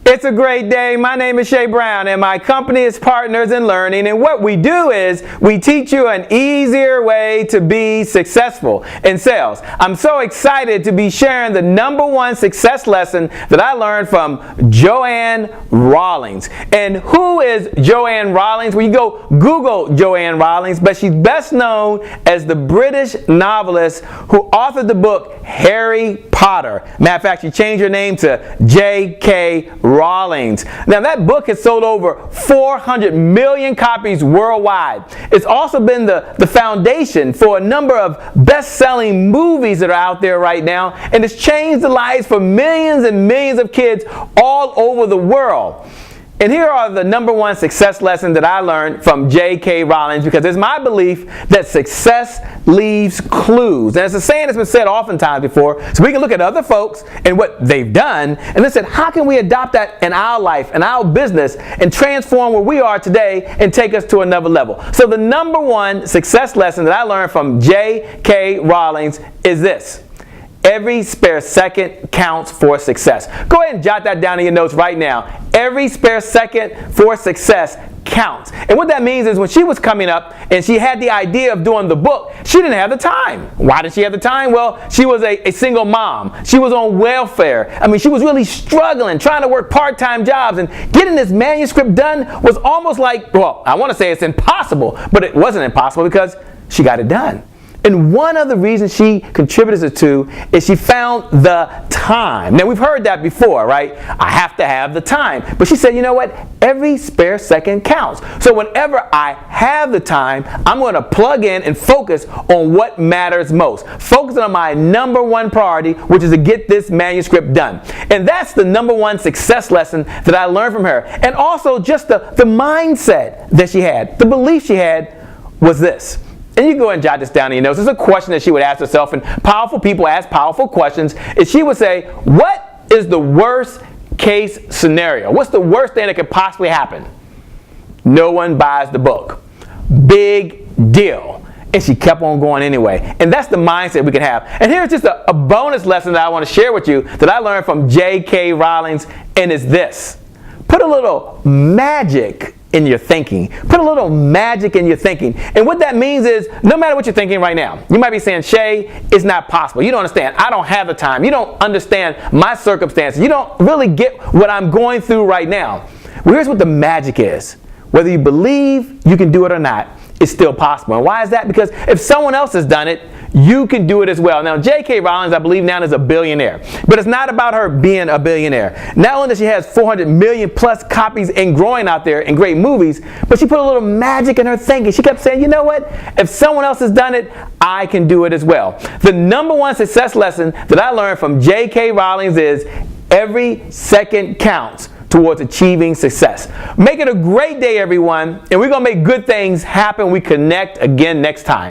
It's a great day. My name is Shay Brown and my company is Partners in Learning, and what we do is we teach you an easier way to be successful in sales. I'm so excited to be sharing the #1 success lesson that I learned from Joanne Rowling. And who is Joanne Rowling? Well, you go Google Joanne Rowling, but she's best known as the British novelist who authored the book Harry Potter. Matter of fact, she changed her name to J.K. Rowling. Now, that book has sold over 400 million copies worldwide. It's also been the foundation for a number of best-selling movies that are out there right now, and it's changed the lives for millions and millions of kids all over the world. And here are the #1 success lessons that I learned from J.K. Rowling, because it's my belief that success leaves clues. And it's a saying that's been said oftentimes before, so we can look at other folks and what they've done, and then say, how can we adopt that in our life, in our business, and transform where we are today and take us to another level? So the #1 success lesson that I learned from J.K. Rowling is this: every spare second counts for success. Go ahead and jot that down in your notes right now. Every spare second for success counts. And what that means is when she was coming up and she had the idea of doing the book, she didn't have the time. Why did she have the time? Well, she was a single mom. She was on welfare. I mean, she was really struggling, trying to work part-time jobs, and getting this manuscript done was almost like, well, I want to say it's impossible, but it wasn't impossible because she got it done. And one of the reasons she contributed to is she found the time. Now, we've heard that before, right? I have to have the time. But she said, you know what? Every spare second counts. So whenever I have the time, I'm going to plug in and focus on what matters most. Focusing on my #1 priority, which is to get this manuscript done. And that's the #1 success lesson that I learned from her. And also just the mindset that she had, the belief she had was this. And you can go ahead and jot this down in your notes. It's a question that she would ask herself, and powerful people ask powerful questions. And she would say, what is the worst case scenario? What's the worst thing that could possibly happen? No one buys the book. Big deal. And she kept on going anyway. And that's the mindset we can have. And here's just a bonus lesson that I want to share with you that I learned from J.K. Rowling, and it's this: put a little magic in your thinking. Put a little magic in your thinking. And what that means is, no matter what you're thinking right now, you might be saying, Shay, it's not possible. You don't understand. I don't have the time. You don't understand my circumstances. You don't really get what I'm going through right now. Well, here's what the magic is. Whether you believe you can do it or not, it's still possible. And why is that? Because if someone else has done it, you can do it as well. Now, J.K. Rowling, I believe now, is a billionaire. But it's not about her being a billionaire. Not only does she have 400 million plus copies and growing out there in great movies, but she put a little magic in her thinking. She kept saying, you know what? If someone else has done it, I can do it as well. The #1 success lesson that I learned from J.K. Rowling is every second counts towards achieving success. Make it a great day, everyone, and we're going to make good things happen. We connect again next time.